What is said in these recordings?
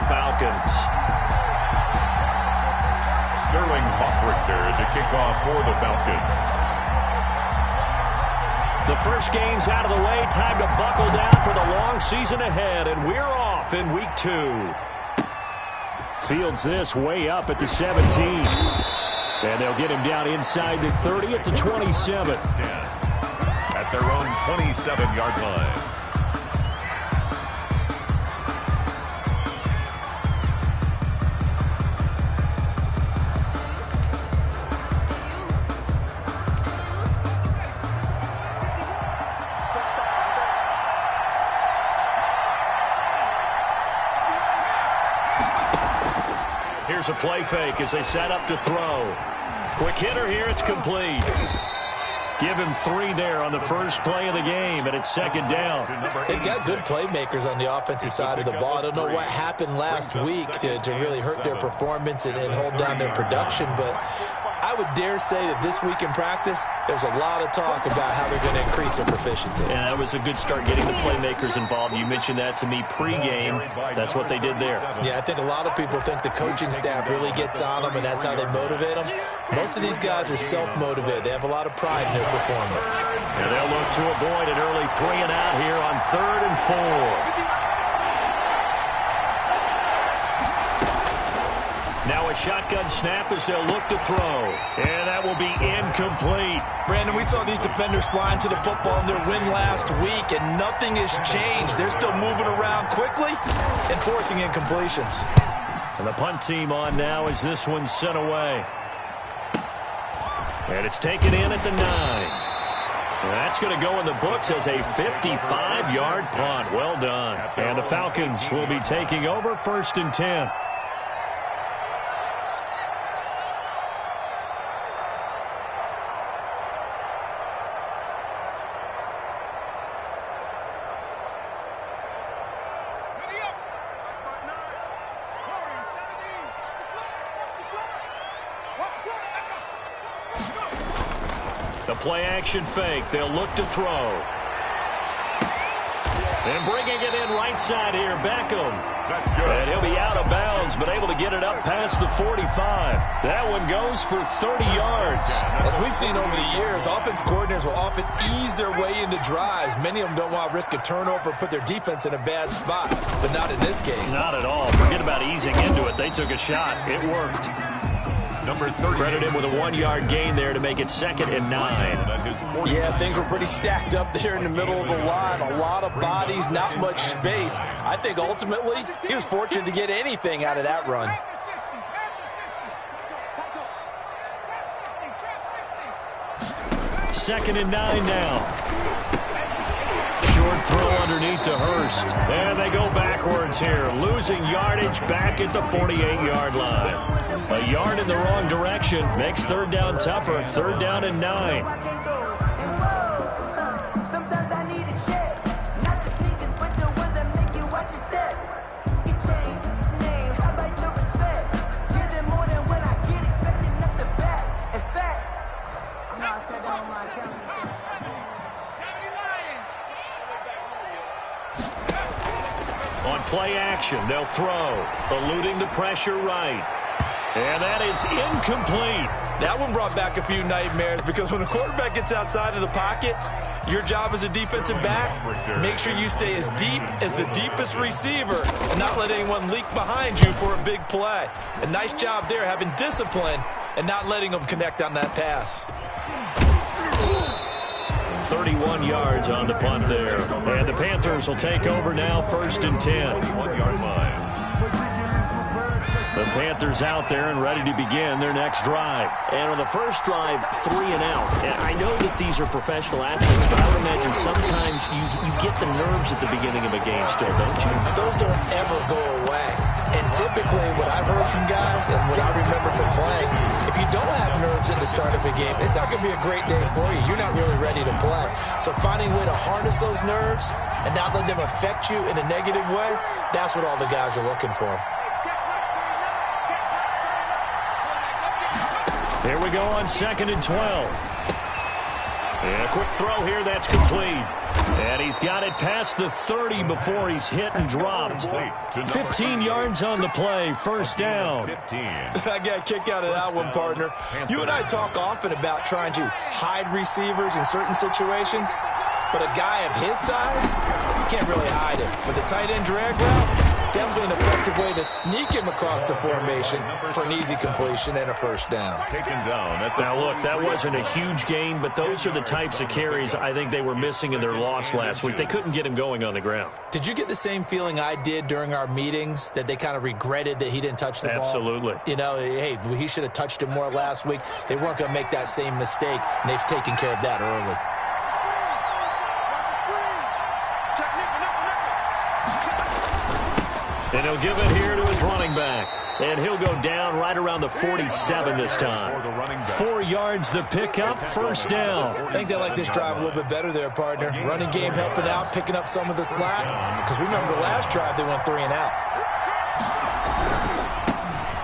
Falcons. Sterling Hoffrichter is a kickoff for the Falcons. The first game's out of the way. Time to buckle down for the long season ahead, and we're off in week 2. Fields this way up at the 17. And they'll get him down inside the 30 at the 27. At their own 27-yard line. Here's a play fake as they set up to throw. Quick hitter here, it's complete. Give him 3 there on the first play of the game, and it's second down. They've got good playmakers on the offensive side of the ball. I don't know what happened last week to really hurt their performance and hold down their production, but I would dare say that this week in practice, there's a lot of talk about how they're going to increase their proficiency. And that was a good start getting the playmakers involved. You mentioned that to me pregame. That's what they did there. Yeah, I think a lot of people think the coaching staff really gets on them, and that's how they motivate them. Most of these guys are self-motivated. They have a lot of pride in their performance. And they'll look to avoid an early 3 and out here on 3rd and 4. Now a shotgun snap as they'll look to throw. And that will be incomplete. Brandon, we saw these defenders flying to the football in their win last week, and nothing has changed. They're still moving around quickly and forcing incompletions. And the punt team on now as this one's sent away. And it's taken in at the 9. And that's going to go in the books as a 55-yard punt. Well done. And the Falcons will be taking over 1st and 10. The play-action fake. They'll look to throw. And bringing it in right side here, Beckham. That's good. And he'll be out of bounds, but able to get it up past the 45. That one goes for 30 yards. As we've seen over the years, offense coordinators will often ease their way into drives. Many of them don't want to risk a turnover or put their defense in a bad spot, but not in this case. Not at all. Forget about easing into it. They took a shot. It worked. Number 30. Credit him with a 1-yard gain there to make it 2nd and 9. Yeah, things were pretty stacked up there in the middle of the line. A lot of bodies, not much space. I think ultimately he was fortunate to get anything out of that run. Second and 9 now. Short throw underneath to Hurst. And they go backwards here, losing yardage back at the 48-yard line. A yard in the wrong direction makes 3rd down tougher. 3rd down and 9. Sometimes I need a check. Not the sneakers, but the ones that make you watch your step. You change name, how about your respect? Give them more than when I get expecting up the back. In fact, I know I said that on my account. On play action, they'll throw, eluding the pressure right. And that is incomplete. That one brought back a few nightmares because when a quarterback gets outside of the pocket, your job as a defensive back, make sure you stay as deep as the deepest receiver and not let anyone leak behind you for a big play. A nice job there having discipline and not letting them connect on that pass. 31 yards on the punt there. And the Panthers will take over now, 1st and 10. 1-yard line. The Panthers out there and ready to begin their next drive. And on the first drive, 3 and out. And I know that these are professional athletes, but I would imagine sometimes you get the nerves at the beginning of a game still, don't you? Those don't ever go away. And typically what I've heard from guys and what I remember from playing, if you don't have nerves at the start of a game, it's not going to be a great day for you. You're not really ready to play. So finding a way to harness those nerves and not let them affect you in a negative way, that's what all the guys are looking for. Here we go on 2nd and 12. And a quick throw here, that's complete. And he's got it past the 30 before he's hit and dropped. 15 yards on the play, first down. I got a kick out of that one, partner. You and I talk often about trying to hide receivers in certain situations, but a guy of his size, you can't really hide it. But the tight end drag route, definitely an effective way to sneak him across the formation for an easy completion and a first down. Now, look, that wasn't a huge gain, but those are the types of carries I think they were missing in their loss last week. They couldn't get him going on the ground. Did you get the same feeling I did during our meetings, that they kind of regretted that he didn't touch the ball? Absolutely. You know, hey, he should have touched it more last week. They weren't going to make that same mistake, and they've taken care of that early. And he'll give it here to his running back. And he'll go down right around the 47 this time. 4 yards the pickup, first down. I think they like this drive a little bit better there, partner. Running game helping out, picking up some of the slack. Because remember, the last drive they went 3 and out.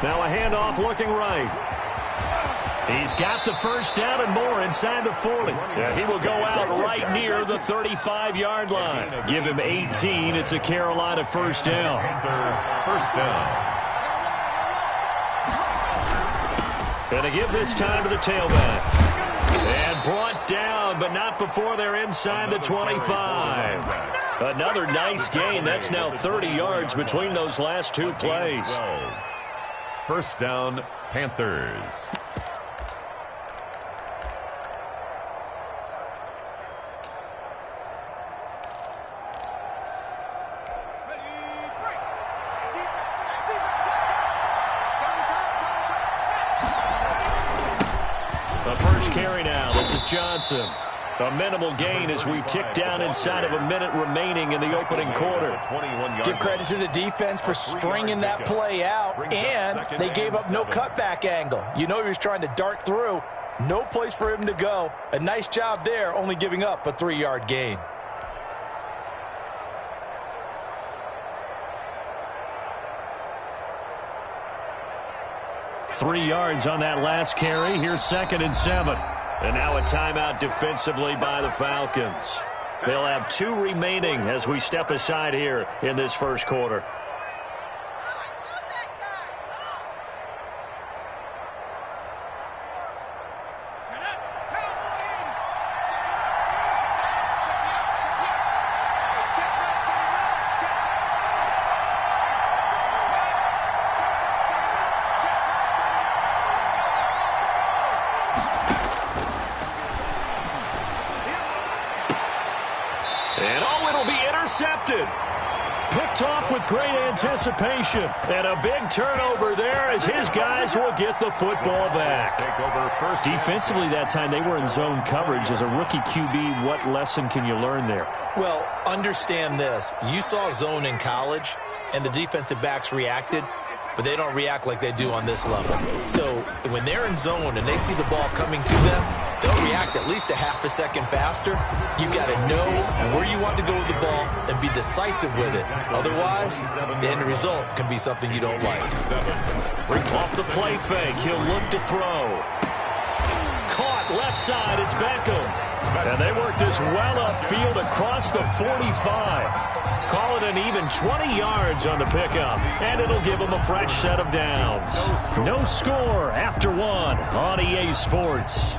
Now a handoff looking right. He's got the first down and more inside the 40. Yeah, he will go out right near the 35-yard line. Give him 18. It's a Carolina first down. First down. And to give this time to the tailback. And brought down, but not before they're inside the 25. Another nice gain. That's now 30 yards between those last 2 plays. First down, Panthers. Carry now. This is Johnson. A minimal gain as we tick down inside of a minute remaining in the opening quarter. Give credit to the defense for stringing that play out, and they gave up no cutback angle. You know he was trying to dart through. No place for him to go. A nice job there, only giving up a 3-yard gain. Three yards on that last carry. Here's 2nd and 7. And now a timeout defensively by the Falcons. They'll have 2 remaining as we step aside here in this first quarter. Intercepted. Picked off with great anticipation. And a big turnover there as his guys will get the football back. Defensively that time, they were in zone coverage. As a rookie QB, what lesson can you learn there? Well, understand this. You saw zone in college, and the defensive backs reacted, but they don't react like they do on this level. So when they're in zone and they see the ball coming to them, they'll react at least a half a second faster. You got to know where you want to go with the ball and be decisive with it. Otherwise, the end result can be something you don't like. Off the play fake, he'll look to throw. Caught left side, it's Beckham. And they work this well upfield across the 45. Call it an even 20 yards on the pickup, and it'll give them a fresh set of downs. No score after 1 on EA Sports.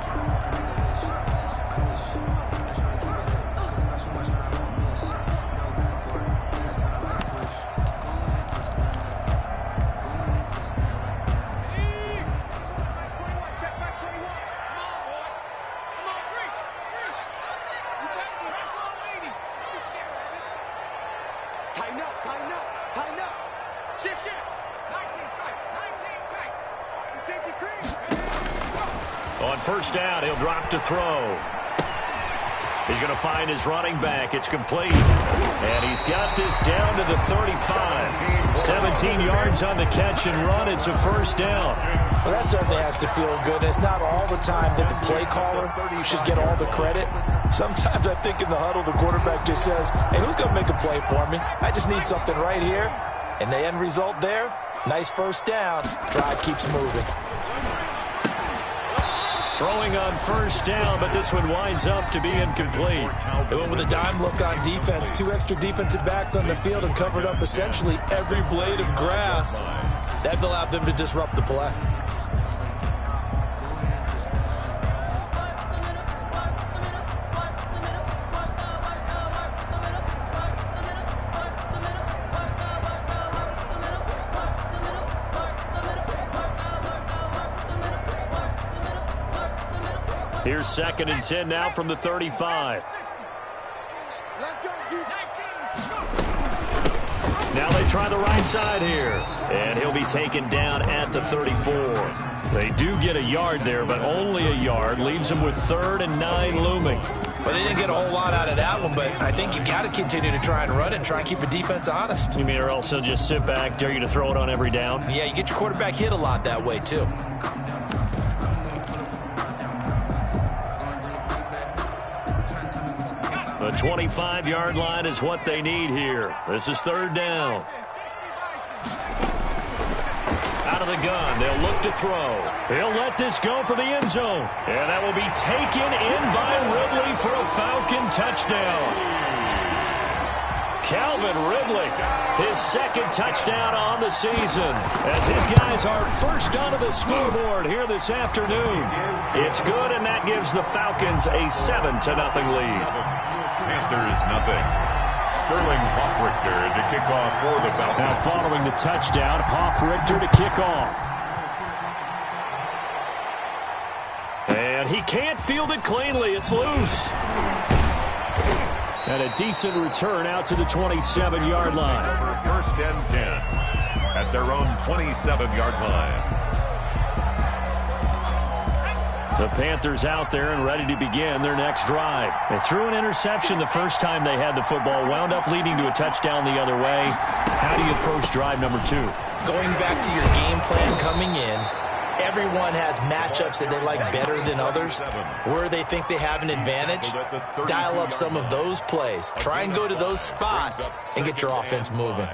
On first down, he'll drop to throw. He's going to find his running back. It's complete. And he's got this down to the 35. 17 yards on the catch and run. It's a first down. Well, that certainly has to feel good. It's not all the time that the play caller should get all the credit. Sometimes I think in the huddle, the quarterback just says, hey, who's going to make a play for me? I just need something right here. And the end result there, nice first down. Drive keeps moving. Throwing on first down, but this one winds up to be incomplete. They went with a dime look on defense. 2 extra defensive backs on the field and covered up essentially every blade of grass. That allowed them to disrupt the play. Here's 2nd and 10 now from the 35. Now they try the right side here. And he'll be taken down at the 34. They do get a yard there, but only a yard. Leaves them with 3rd and 9 looming. Well, they didn't get a whole lot out of that one, but I think you've got to continue to try and run it and try and keep the defense honest. You mean, or else he'll just sit back, dare you to throw it on every down? Yeah, you get your quarterback hit a lot that way, too. The 25-yard line is what they need here. This is 3rd down. Out of the gun, they'll look to throw. He'll let this go for the end zone. And that will be taken in by Ridley for a Falcon touchdown. Calvin Ridley, his 2nd touchdown on the season, as his guys are first onto the scoreboard here this afternoon. It's good, and that gives the Falcons a 7-0 lead. Panthers nothing. Sterling Hoff-Richter to kick off for the Falcons. Now following the touchdown, Hoff-Richter to kick off. And he can't field it cleanly. It's loose. And a decent return out to the 27-yard line. 1st and 10 at their own 27-yard line. The Panthers out there and ready to begin their next drive. They threw an interception the first time they had the football, wound up leading to a touchdown the other way. How do you approach drive number 2? Going back to your game plan coming in, everyone has matchups that they like better than others. Where they think they have an advantage, dial up some of those plays. Try and go to those spots and get your offense moving.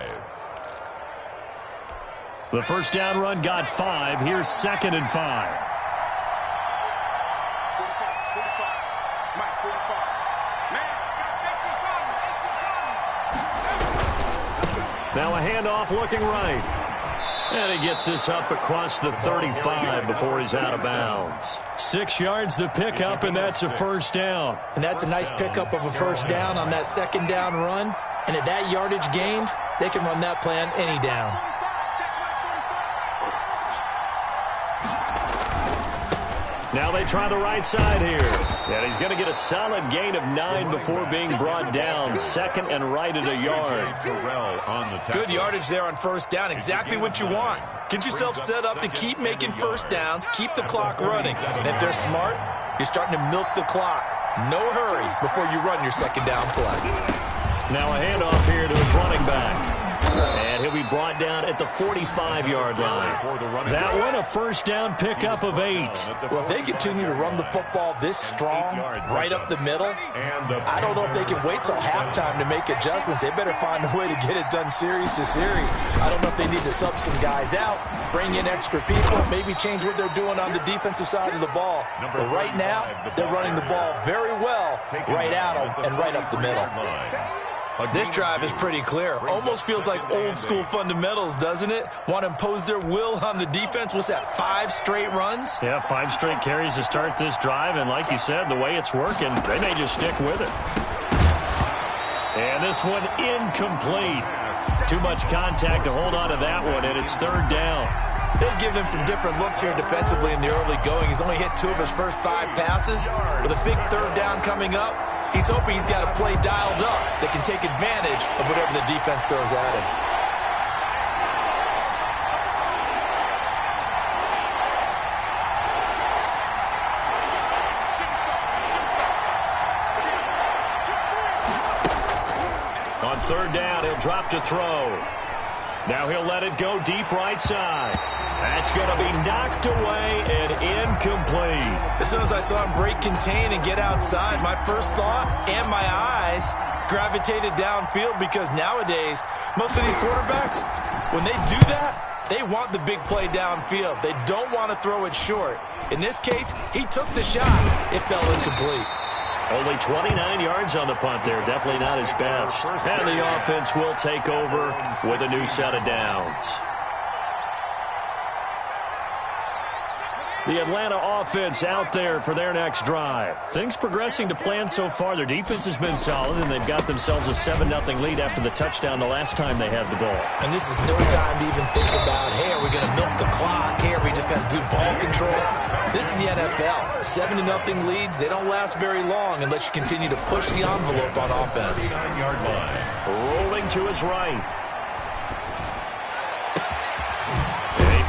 The first down run got 5. Here's 2nd and 5. Now a handoff looking right. And he gets this up across the 35 before he's out of bounds. 6 yards the pickup, and that's a first down. And that's a nice pickup of a first down on that 2nd down run. And at that yardage gained, they can run that plan any down. Now they try the right side here. And he's going to get a solid gain of 9 before being brought down. 2nd and right at a yard. Good yardage there on first down. Exactly what you want. Get yourself set up to keep making first downs. Keep the clock running. And if they're smart, you're starting to milk the clock. No hurry before you run your 2nd down play. Now a handoff here to his running back. And he'll be brought down at the 45-yard line. That one, a first down pickup of 8. Well, if they continue to run the football this strong, right up the middle, I don't know if they can wait till halftime to make adjustments. They better find a way to get it done series to series. I don't know if they need to sub some guys out, bring in extra people, maybe change what they're doing on the defensive side of the ball. But right now, they're running the ball very well right out and right up the middle. This drive is pretty clear. Almost feels like old school fundamentals, doesn't it? Want to impose their will on the defense. What's that, 5 straight runs? Yeah, 5 straight carries to start this drive. And like you said, the way it's working, they may just stick with it. And this one incomplete. Too much contact to hold on to that one, and it's 3rd down. They've given him some different looks here defensively in the early going. He's only hit 2 of his first 5 passes. With a big 3rd down coming up, he's hoping he's got a play dialed up that can take advantage of whatever the defense throws at him. On 3rd down, he'll drop to throw. Now he'll let it go deep right side. That's going to be knocked away and incomplete. As soon as I saw him break contain and get outside, my first thought and my eyes gravitated downfield, because nowadays, most of these quarterbacks, when they do that, They want the big play downfield. They don't want to throw it short. In this case, he took the shot. It fell incomplete. Only 29 yards on the punt there. Definitely not his best. And the offense will take over with a new set of downs. The Atlanta offense out there for their next drive. Things progressing to plan so far. Their defense has been solid, and they've got themselves a 7-0 lead after the touchdown the last time they had the ball. And this is no time to even think about, hey, are we going to milk the clock? Hey, are we just going to do ball control? This is the NFL. 7-0 leads, they don't last very long unless you continue to push the envelope on offense. 9-yard line. Rolling to his right.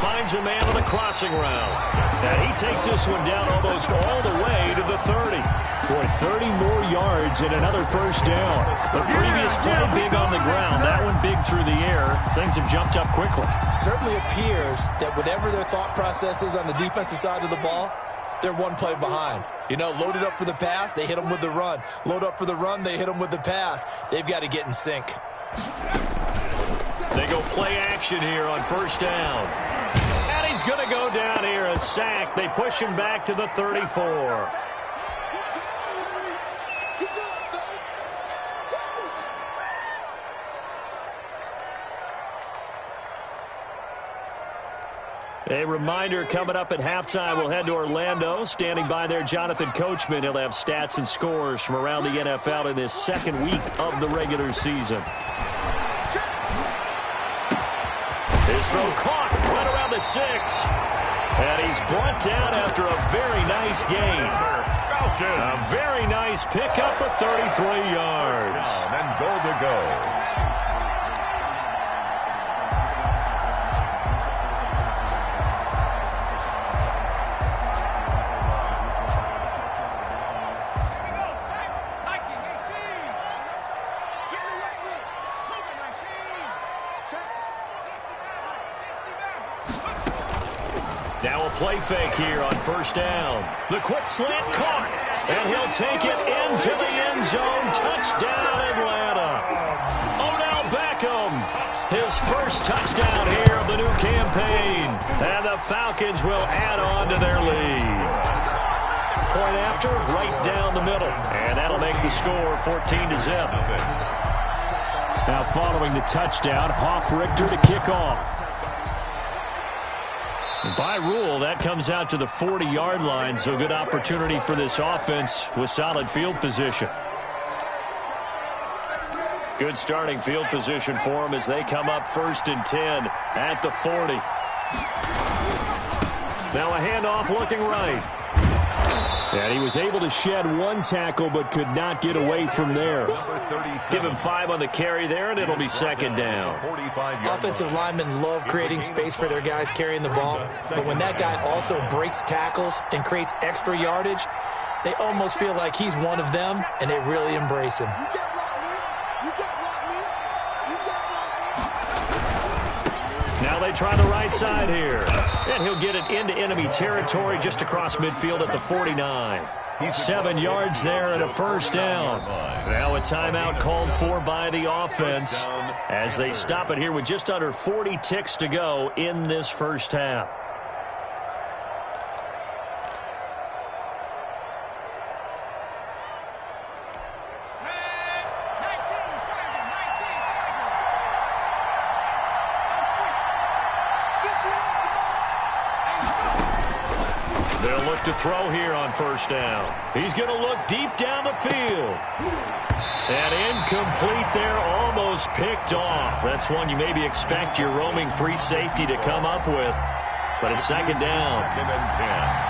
Finds a man on the crossing route. And he takes this one down almost all the way to the 30. Boy, 30 more yards and another first down. The previous play big on the ground. That one big through the air. Things have jumped up quickly. Certainly appears that whatever their thought process is on the defensive side of the ball, they're one play behind. You know, loaded up for the pass, they hit them with the run. Load up for the run, they hit them with the pass. They've got to get in sync. They go play action here on first down. And he's going to go down here, a sack. They push him back to the 34. A reminder coming up at halftime, we'll head to Orlando. Standing by there, Jonathan Coachman. He'll have stats and scores from around the NFL in his second week of the regular season. His throw caught right around the 6. And he's brought down after a very nice gain. A very nice pickup of 33 yards. And goal to go. Now a play fake here on first down. The quick slant caught, and he'll take it into the end zone. Touchdown, Atlanta. Odell Beckham, his first touchdown here of the new campaign. And the Falcons will add on to their lead. Point after, right down the middle. And that'll make the score 14-0. Now following the touchdown, Richter to kick off. By rule, that comes out to the 40-yard line, so good opportunity for this offense with solid field position. Good starting field position for them as they come up 1st and 10 at the 40. Now a handoff looking right. And he was able to shed one tackle but could not get away from there. Give him 5 on the carry there, and it'll be second down. Offensive linemen love creating space for their guys carrying the ball. But when that guy also breaks tackles and creates extra yardage, they almost feel like he's one of them, and they really embrace him. Now they try the right side here. And he'll get it into enemy territory just across midfield at the 49. 7 yards there and a first down. Now a timeout called for by the offense as they stop it here with just under 40 ticks to go in this first half. They'll look to throw here on first down. He's going to look deep down the field. And incomplete there, almost picked off. That's one you maybe expect your roaming free safety to come up with. But it's second down. 2nd and 10.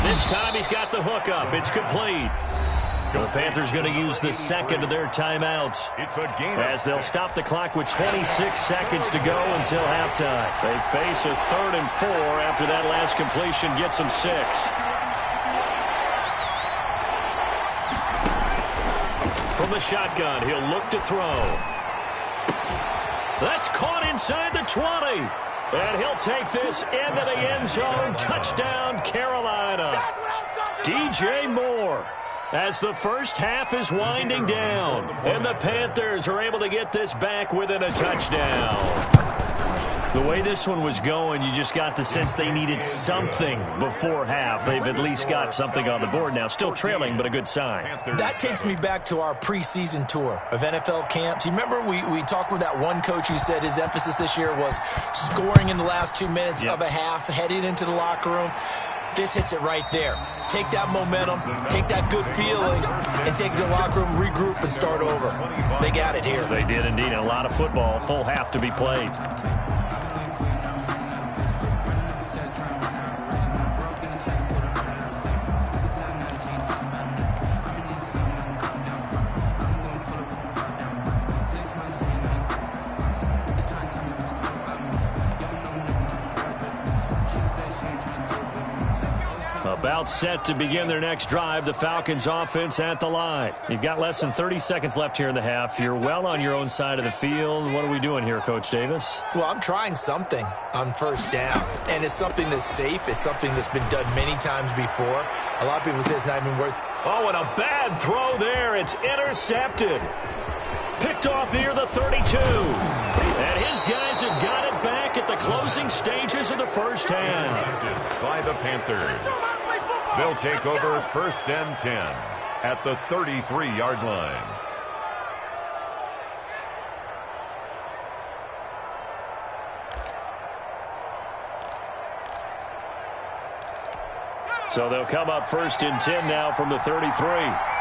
This time he's got the hook up. It's complete. The Panthers going to use the second of their timeouts It's a game as they'll stop the clock with 26 seconds to go until halftime. They face a 3rd and 4 after that last completion gets them 6. From the shotgun, he'll look to throw. That's caught inside the 20. And he'll take this into the end zone. Touchdown, Carolina. DJ Moore. As the first half is winding down, and the Panthers are able to get this back within a touchdown. The way this one was going, you just got the sense they needed something before half. They've at least got something on the board now. Still trailing, but a good sign. That takes me back to our preseason tour of NFL camps. You remember we talked with that one coach who said his emphasis this year was scoring in the last 2 minutes of a half, heading into the locker room. This hits it right there. Take that momentum, take that good feeling, and take the locker room, regroup, and start over. They got it here. They did indeed. A lot of football, full half to be played. About set to begin their next drive. The Falcons offense at the line. You've got less than 30 seconds left here in the half. You're well on your own side of the field. What are we doing here, Coach Davis? Well, I'm trying something on first down, and it's something that's safe. It's something that's been done many times before. A lot of people say it's not even worth. Oh, and a bad throw there. It's intercepted. Picked off near the 32. And his guys have got it back at the closing stages of the first half. by the Panthers. They'll take over 1st and 10 at the 33-yard line. So they'll come up 1st and 10 now from the 33.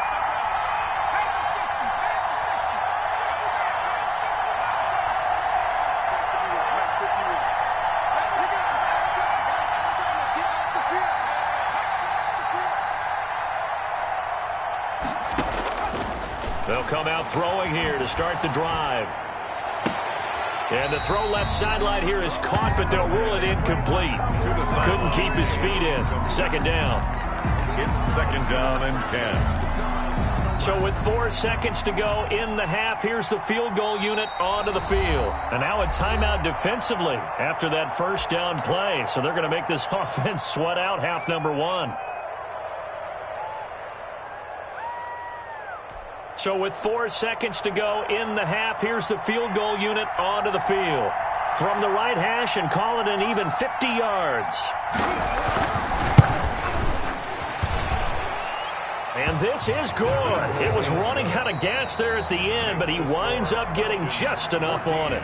They'll come out throwing here to start the drive. And the throw left sideline here is caught, but they'll rule it incomplete. Couldn't keep his feet in. 2nd down. It's 2nd down and 10. So with 4 seconds to go in the half, here's the field goal unit onto the field. And now a timeout defensively after that 1st down play. So they're going to make this offense sweat out half number 1. So with 4 seconds to go in the half, here's the field goal unit onto the field. From the right hash and call it an even 50 yards. And this is good. It was running out of gas there at the end, but he winds up getting just enough on it.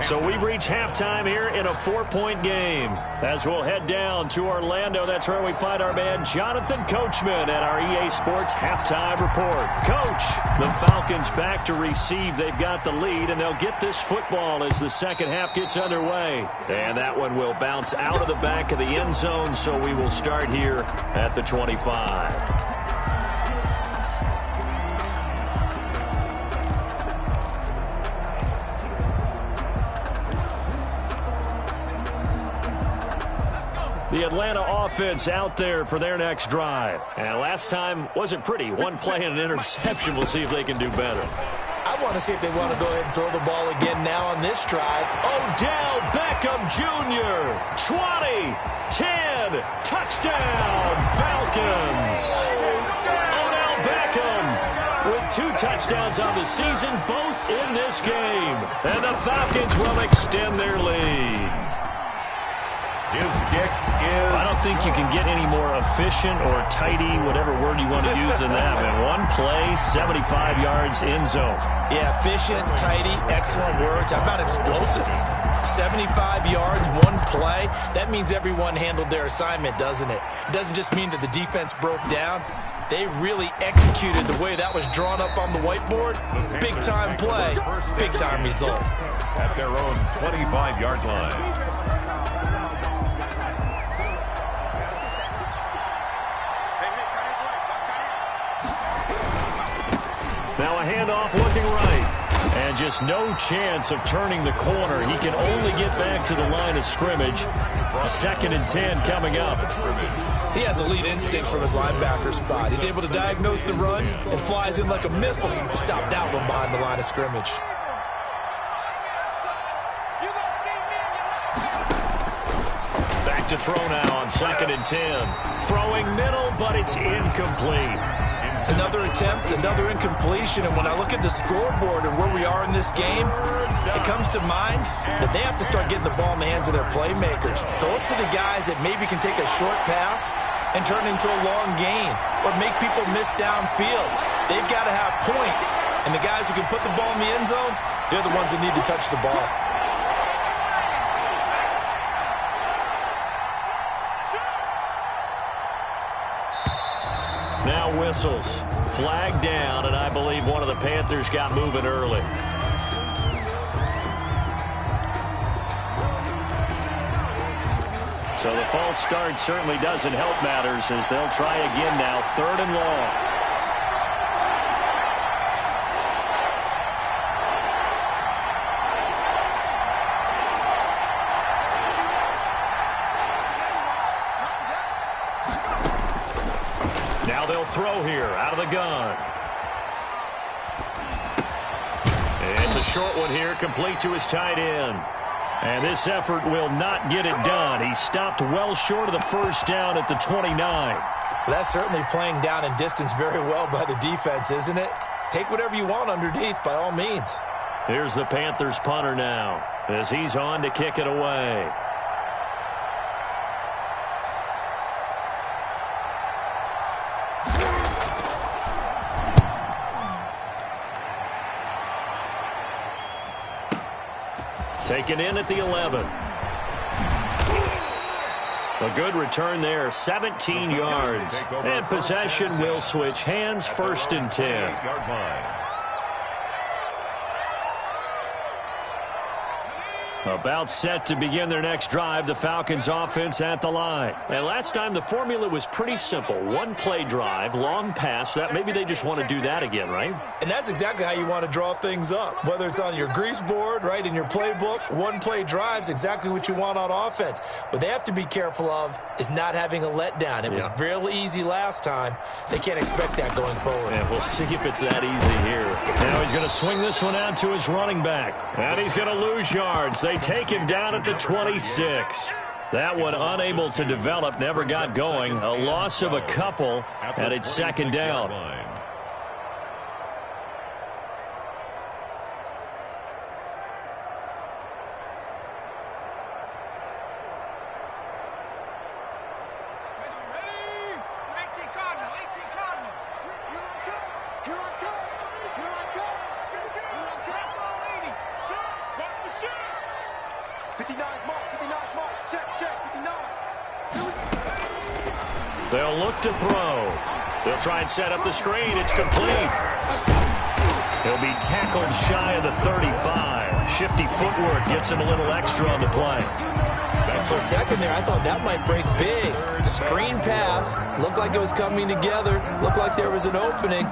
So we've reached halftime here in a 4-point game. As we'll head down to Orlando, that's where we find our man Jonathan Coachman at our EA Sports Halftime Report. Coach, the Falcons back to receive. They've got the lead, and they'll get this football as the second half gets underway. And that one will bounce out of the back of the end zone, so we will start here at the 25. The Atlanta offense out there for their next drive. And last time wasn't pretty. One play and an interception. We'll see if they can do better. I want to see if they want to go ahead and throw the ball again now on this drive. Odell Beckham Jr. 20, 10, touchdown, Falcons. Odell Beckham with 2 touchdowns on the season, both in this game. And the Falcons will extend their lead. His kick is... I don't think you can get any more efficient or tidy, whatever word you want to use in that. Man, one play, 75 yards in zone. Yeah, efficient, tidy, excellent words. How about explosive? 75 yards, one play. That means everyone handled their assignment, doesn't it? It doesn't just mean that the defense broke down. They really executed the way that was drawn up on the whiteboard. Big-time play, big-time result. At their own 25-yard line. hand off looking right. And just no chance of turning the corner. He can only get back to the line of scrimmage. 2nd and 10 coming up. He has elite instincts from his linebacker spot. He's able to diagnose the run and flies in like a missile to stop that one behind the line of scrimmage. Back to throw now on 2nd and 10. Throwing middle, but it's incomplete. Another attempt, another incompletion, and when I look at the scoreboard and where we are in this game, it comes to mind that they have to start getting the ball in the hands of their playmakers. Throw it to the guys that maybe can take a short pass and turn it into a long gain or make people miss downfield. They've got to have points, and the guys who can put the ball in the end zone, they're the ones that need to touch the ball. Now whistles. Flag down, and I believe one of the Panthers got moving early. So the false start certainly doesn't help matters as they'll try again now. 3rd and long. Now they'll throw here out of the gun. It's a short one here, complete to his tight end. And this effort will not get it done. He stopped well short of the first down at the 29. That's certainly playing down in distance very well by the defense, isn't it? Take whatever you want underneath by all means. Here's the Panthers punter now as he's on to kick it away. Taken in at the 11. A good return there, 17 yards. And possession will switch hands, 1st and 10. About set to begin their next drive, the Falcons offense at the line. And last time the formula was pretty simple. 1-play drive, long pass. That maybe they just want to do that again, right? And that's exactly how you want to draw things up. Whether it's on your grease board, right, in your playbook, 1-play drive's exactly what you want on offense. What they have to be careful of is not having a letdown. It was real easy last time. They can't expect that going forward. Yeah, we'll see if it's that easy here. Now he's going to swing this one out to his running back. And he's going to lose yards. They take him down at the 26. That one unable to develop, never got going. A loss of a couple, and it's 2nd down. They'll look to throw. They'll try and set up the screen. It's complete. He'll be tackled shy of the 35. Shifty footwork gets him a little extra on the play. For a second there, I thought that might break big. Screen pass. Looked like it was coming together. Looked like there was an opening.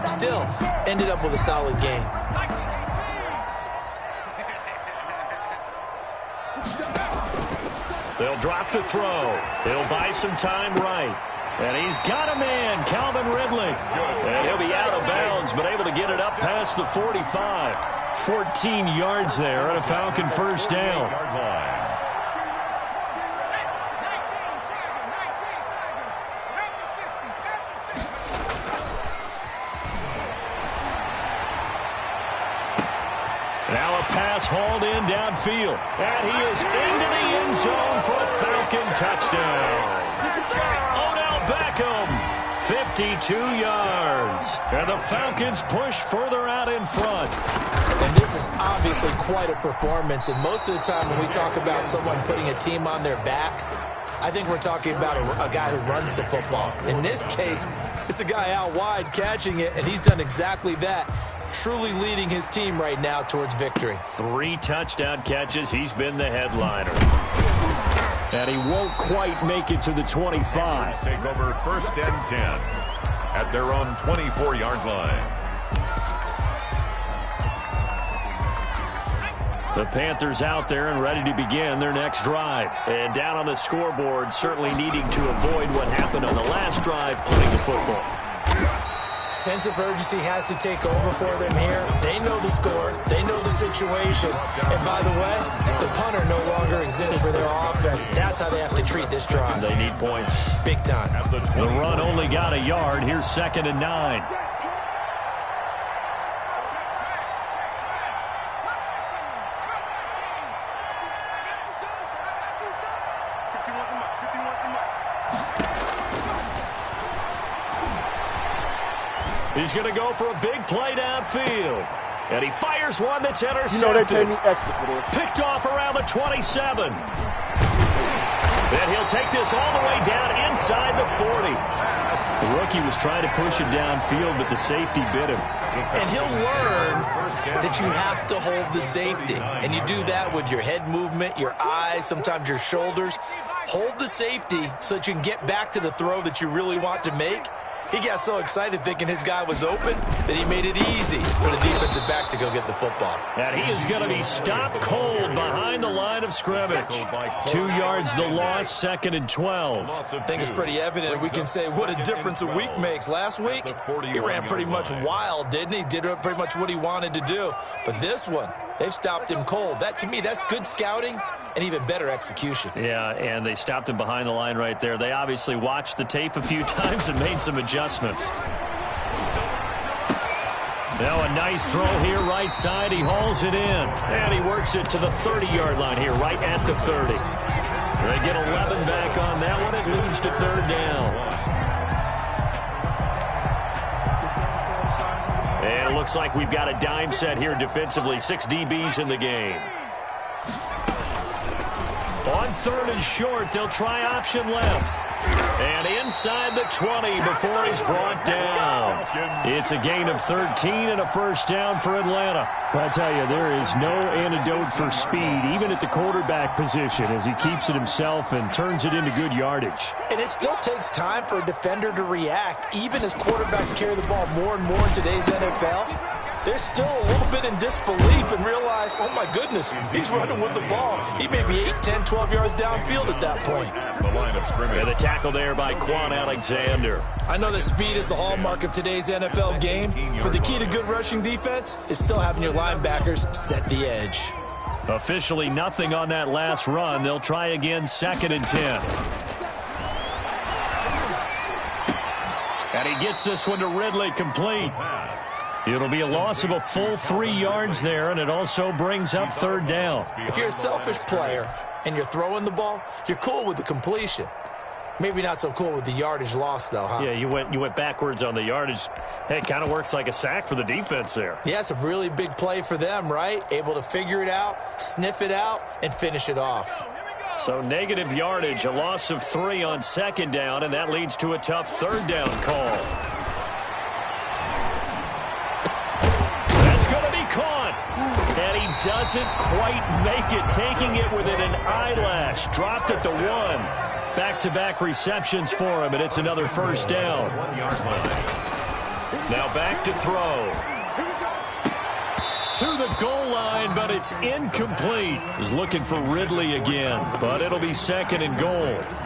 Still, ended up with a solid gain. They'll drop the throw. He'll buy some time right. And he's got a man, Calvin Ridley. And he'll be out of bounds, but able to get it up past the 45. 14 yards there and a Falcon 1st down. Now a pass hauled in downfield. And he is into the end zone for a Falcon touchdown. Odell Beckham, 52 yards. And the Falcons push further out in front. And this is obviously quite a performance. And most of the time when we talk about someone putting a team on their back, I think we're talking about a guy who runs the football. In this case, it's a guy out wide catching it, and he's done exactly that. Truly leading his team right now towards victory. 3 touchdown catches. He's been the headliner. And he won't quite make it to the 25. Take over 1st and 10 at their own 24-yard line. The Panthers out there and ready to begin their next drive. And down on the scoreboard, certainly needing to avoid what happened on the last drive, punting the football. Sense of urgency has to take over for them here. They know the score. They know the situation. And by the way, the punter no longer exists for their offense. That's how they have to treat this drive. They need points. Big time. The run only got a yard. Here's 2nd and 9. He's going to go for a big play downfield. And he fires one that's intercepted. You know they pay me extra for this. Picked off around the 27. Then he'll take this all the way down inside the 40. The rookie was trying to push it downfield, but the safety bit him. And he'll learn that you have to hold the safety. And you do that with your head movement, your eyes, sometimes your shoulders. Hold the safety so that you can get back to the throw that you really want to make. He got so excited thinking his guy was open that he made it easy for the defensive back to go get the football. And he is going to be stopped cold behind the line of scrimmage. 2 yards the loss, 2nd and 12. I think it's pretty evident. We can say what a difference a week makes. Last week, he ran pretty much wild, didn't he? Did pretty much what he wanted to do. But this one, they've stopped him cold. That, to me, that's good scouting and even better execution. Yeah, and they stopped him behind the line right there. They obviously watched the tape a few times and made some adjustments. Now a nice throw here right side. He hauls it in. And he works it to the 30-yard line here, right at the 30. They get 11 back on that one. It leads to 3rd down. And it looks like we've got a dime set here defensively. 6 DBs in the game. On 3rd and short, they'll try option left. And inside the 20 before he's brought down. It's a gain of 13 and a 1st down for Atlanta. I tell you, there is no antidote for speed, even at the quarterback position, as he keeps it himself and turns it into good yardage. And it still takes time for a defender to react, even as quarterbacks carry the ball more and more in today's NFL. They're still a little bit in disbelief and realize, oh, my goodness, he's running with the ball. He may be 8, 10, 12 yards downfield at that point. And the tackle there by Quan Alexander. I know that speed is the hallmark of today's NFL game, but the key to good rushing defense is still having your linebackers set the edge. Officially nothing on that last run. They'll try again 2nd and 10. And he gets this one to Ridley complete. It'll be a loss of a full 3 yards there, and it also brings up 3rd down. If you're a selfish player and you're throwing the ball, you're cool with the completion. Maybe not so cool with the yardage loss, though, huh? Yeah, you went backwards on the yardage. Hey, it kind of works like a sack for the defense there. Yeah, it's a really big play for them, right? Able to figure it out, sniff it out, and finish it off. So negative yardage, a loss of 3 on 2nd down, and that leads to a tough 3rd down call. And he doesn't quite make it, taking it within an eyelash. Dropped at the 1. Back-to-back receptions for him, and it's another 1st down. Now back to throw. To the goal line, but it's incomplete. He's looking for Ridley again, but it'll be 2nd and goal.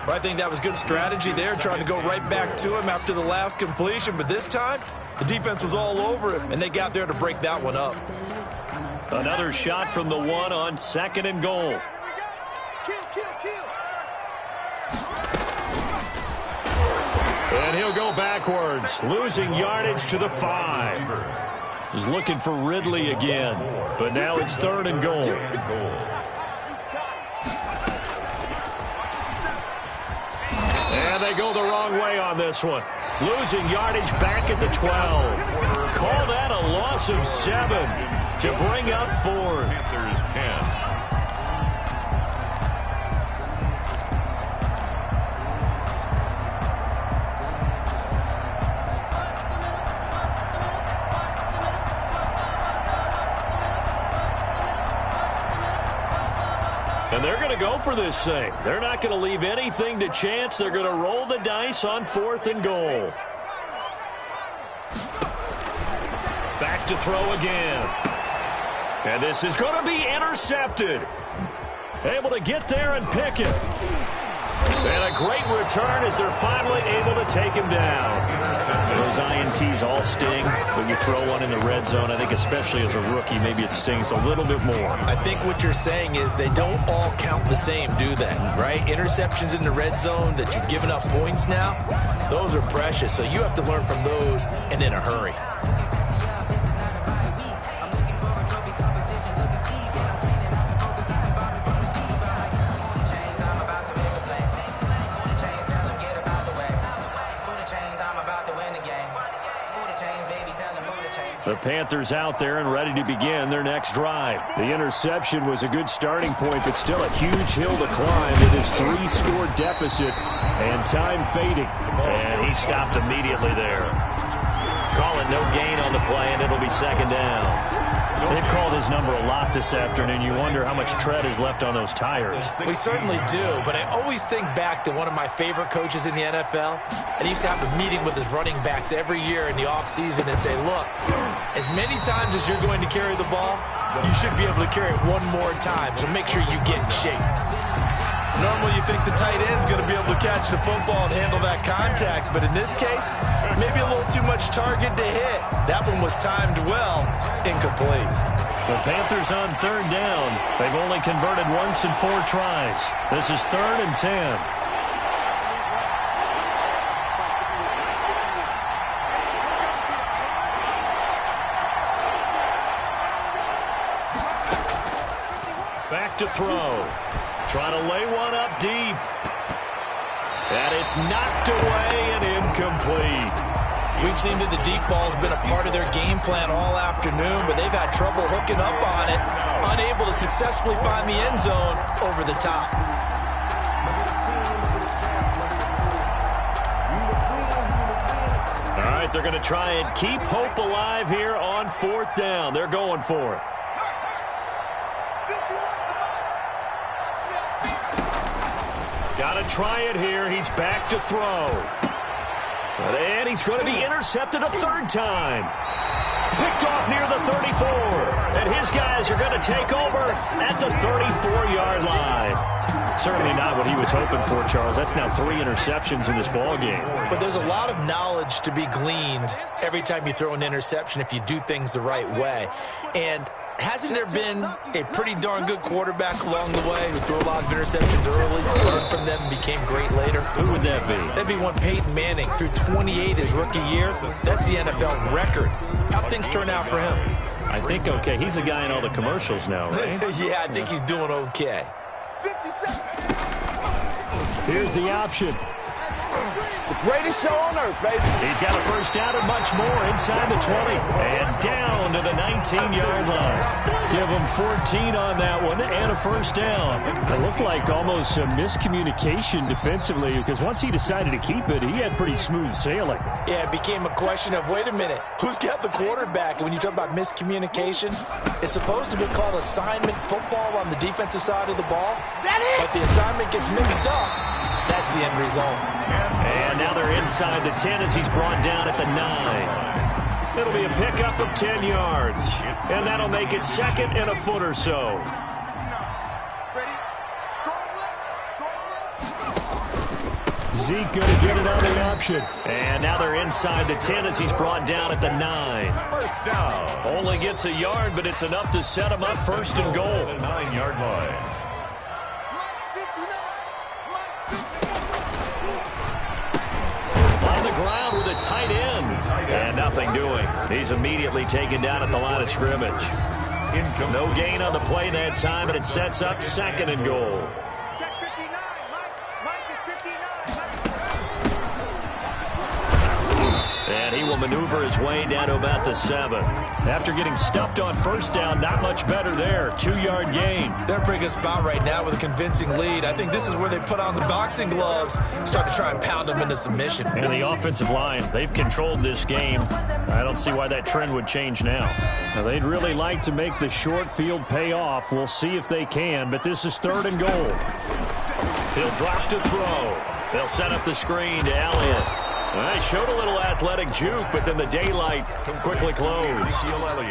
Well, I think that was good strategy there, trying to go right back to him after the last completion. But this time, the defense was all over him, and they got there to break that one up. Another shot from the 1 on 2nd and goal. And he'll go backwards, losing yardage to the 5. He's looking for Ridley again, but now it's 3rd and goal. And they go the wrong way on this one. Losing yardage back at the 12. Call that a loss of 7 to bring up 4th. Panthers 10. And they're going to go for this thing. They're not going to leave anything to chance. They're going to roll the dice on 4th and goal. Back to throw again. And this is going to be intercepted. Able to get there and pick it. And a great return as they're finally able to take him down. Those INTs all sting when you throw one in the red zone. I think especially as a rookie, maybe it stings a little bit more. I think what you're saying is they don't all count the same, do they? Right? Interceptions in the red zone that you've given up points now, those are precious. So you have to learn from those and in a hurry. The Panthers out there and ready to begin their next drive. The interception was a good starting point, but still a huge hill to climb with his 3-score deficit and time fading. And he stopped immediately there. Call it no gain on the play, and it'll be second down. They've called his number a lot this afternoon. You wonder how much tread is left on those tires. We certainly do, but I always think back to one of my favorite coaches in the NFL, and he used to have a meeting with his running backs every year in the offseason and say, look, as many times as you're going to carry the ball, you should be able to carry it one more time, so make sure you get in shape. Normally you think the tight end's going to be able to catch the football and handle that contact, but in this case, maybe a little too much target to hit. That one was timed well, incomplete. The Panthers on third down. They've only converted once in 4 tries. This is 3rd and 10. Back to throw. Trying to lay one up deep. And it's knocked away and incomplete. We've seen that the deep ball's been a part of their game plan all afternoon, but they've had trouble hooking up on it, unable to successfully find the end zone over the top. All right, they're going to try and keep hope alive here on 4th down. They're going for it. Got to try it here. He's back to throw. And he's going to be intercepted a 3rd time. Picked off near the 34. And his guys are going to take over at the 34-yard line. Certainly not what he was hoping for, Charles. That's now 3 interceptions in this ball game. But there's a lot of knowledge to be gleaned every time you throw an interception if you do things the right way. And hasn't there been a pretty darn good quarterback along the way who threw a lot of interceptions early, learned from them, and became great later? Who would that be? That'd be one Peyton Manning. Threw 28 his rookie year. That's the NFL record. How'd things turn out for him? I think okay. He's a guy in all the commercials now, right? Yeah, I think he's doing okay. Here's the option. The greatest show on earth, baby. He's got a first down and much more inside the 20. And down to the 19-yard line. Give him 14 on that one and a first down. It looked like almost a miscommunication defensively because once he decided to keep it, he had pretty smooth sailing. Yeah, it became a question of, wait a minute, who's got the quarterback? And when you talk about miscommunication, it's supposed to be called assignment football on the defensive side of the ball. But the assignment gets mixed up. That's the end result. And now they're inside the 10 as he's brought down at the 9. It'll be a pickup of 10 yards. And that'll make it 2nd and a foot or so. Zeke going to get it on the option. And now they're inside the 10 as he's brought down at the 9. First down. Only gets a yard, but it's enough to set him up 1st and goal. The 9-yard line. On the ground with a tight end. And nothing doing. He's immediately taken down at the line of scrimmage. No gain on the play that time, and it sets up 2nd and goal. And he will maneuver his way down to about the 7. After getting stuffed on first down, not much better there. 2-yard gain. They're in a pretty good spot right now with a convincing lead. I think this is where they put on the boxing gloves, start to try and pound them into submission. And the offensive line, they've controlled this game. I don't see why that trend would change now. Now, they'd really like to make the short field pay off. We'll see if they can, but this is 3rd and goal. He'll drop to throw. They'll set up the screen to Elliott. Well, he showed a little athletic juke, but then the daylight quickly closed.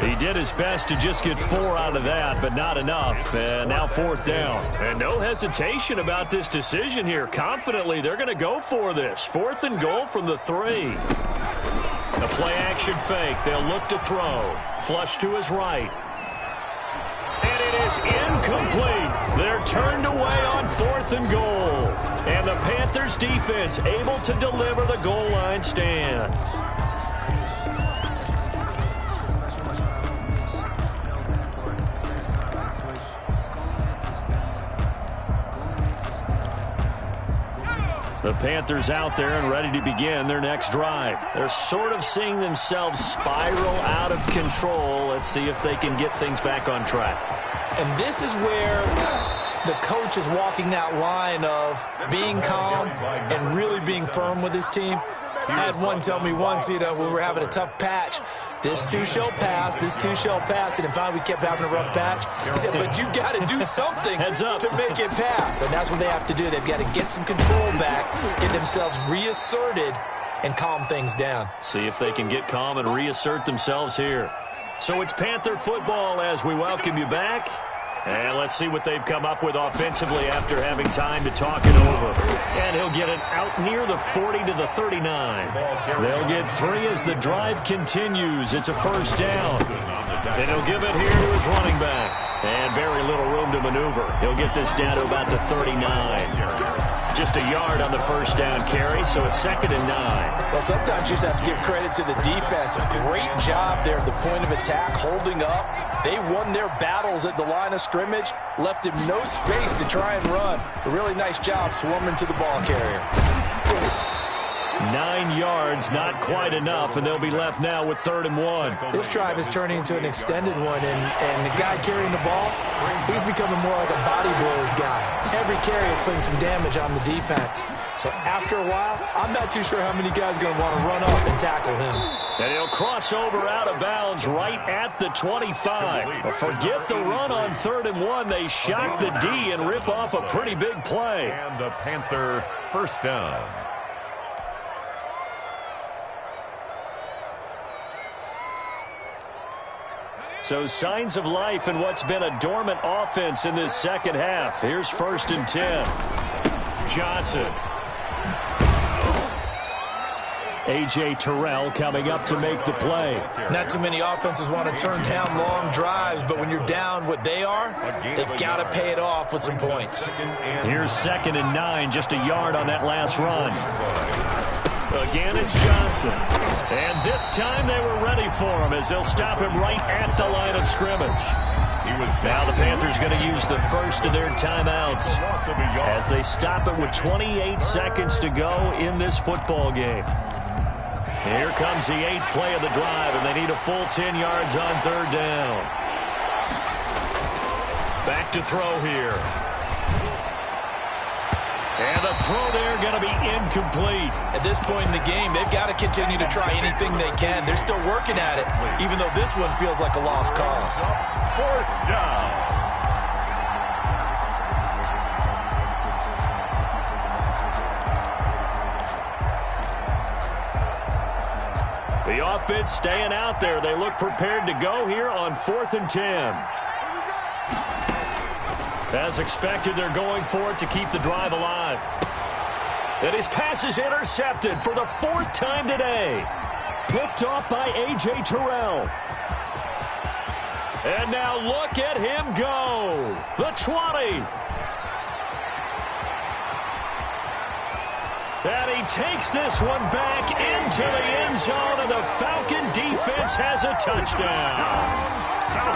He did his best to just get 4 out of that, but not enough. And now 4th down. And no hesitation about this decision here. Confidently, they're going to go for this. 4th and goal from the 3. A play-action fake. They'll look to throw. Flush to his right. And it is incomplete. They're turned away on 4th and goal. And the Panthers defense able to deliver the goal line stand. The Panthers out there and ready to begin their next drive. They're sort of seeing themselves spiral out of control. Let's see if they can get things back on track. And this is where the coach is walking that line of being calm and really being firm with his team. I had one tell me once, we were having a tough patch. This too shall pass, this too shall pass. And finally we kept having a rough patch. He said, but you've got to do something to make it pass. And that's what they have to do. They've got to get some control back, get themselves reasserted, and calm things down. See if they can get calm and reassert themselves here. So it's Panther football as we welcome you back. And let's see what they've come up with offensively after having time to talk it over. And he'll get it out near the 40 to the 39. They'll get 3 as the drive continues. It's a 1st down. And he'll give it here to his running back. And very little room to maneuver. He'll get this down to about the 39. Just a yard on the 1st down carry, so it's 2nd and 9. Well, sometimes you just have to give credit to the defense. A great job there at the point of attack, holding up. They won their battles at the line of scrimmage, left him no space to try and run. A really nice job swarming to the ball carrier. 9 yards, not quite enough, and they'll be left now with 3rd and 1. This drive is turning into an extended one, and the guy carrying the ball, he's becoming more like a body blows guy. Every carry is putting some damage on the defense. So after a while, I'm not too sure how many guys are going to want to run up and tackle him. And he'll cross over out of bounds right at the 25. But forget the run on 3rd and 1. They shock the D and rip off a pretty big play. And the Panther 1st down. So signs of life in what's been a dormant offense in this 2nd half. Here's 1st and 10. Johnson. A.J. Terrell coming up to make the play. Not too many offenses want to turn down long drives, but when you're down what they are, they've got to pay it off with some points. Here's 2nd and 9, just a yard on that last run. Again, it's Johnson. And this time they were ready for him as they'll stop him right at the line of scrimmage. Now the Panthers going to use the first of their timeouts as they stop it with 28 seconds to go in this football game. Here comes the 8th play of the drive, and they need a full 10 yards on 3rd down. Back to throw here. And the throw there going to be incomplete. At this point in the game, they've got to continue to try anything they can. They're still working at it, even though this one feels like a lost cause. 4th down. The offense staying out there. They look prepared to go here on 4th and 10. As expected, they're going for it to keep the drive alive. And his pass is intercepted for the 4th time today. Picked off by A.J. Terrell. And now look at him go. The 20. And he takes this one back into the end zone, and the Falcon defense has a touchdown.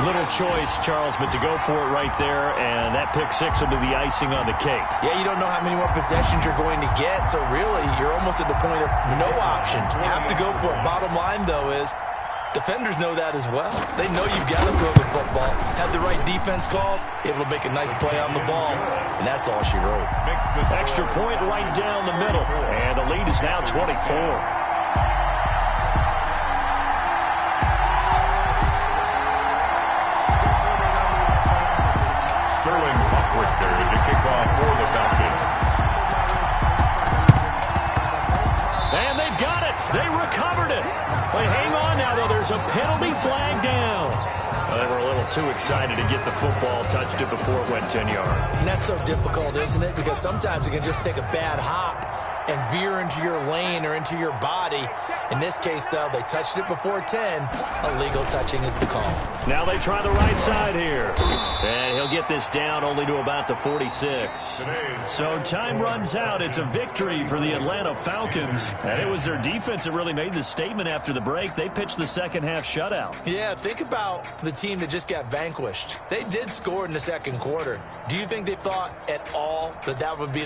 Little choice, Charles, but to go for it right there, and that pick 6 will be the icing on the cake. Yeah, you don't know how many more possessions you're going to get, so really you're almost at the point of no option. Have to go for it. Bottom line, though, is defenders know that as well. They know you've got to throw the football. Have the right defense called, able to make a nice play on the ball, and that's all she wrote. Extra point right down the middle, and the lead is now 24. To kick off for the Falcons. And they've got it. They recovered it. But hang on now, though. There's a penalty flag down. Well, they were a little too excited to get the football, touched it before it went 10 yards. And that's so difficult, isn't it? Because sometimes you can just take a bad hop and veer into your lane or into your body. In this case, though, they touched it before 10. Illegal touching is the call. Now they try the right side here. And he'll get this down only to about the 46. So time runs out. It's a victory for the Atlanta Falcons. And it was their defense that really made the statement after the break. They pitched the second half shutout. Yeah, think about the team that just got vanquished. They did score in the second quarter. Do you think they thought at all that that would be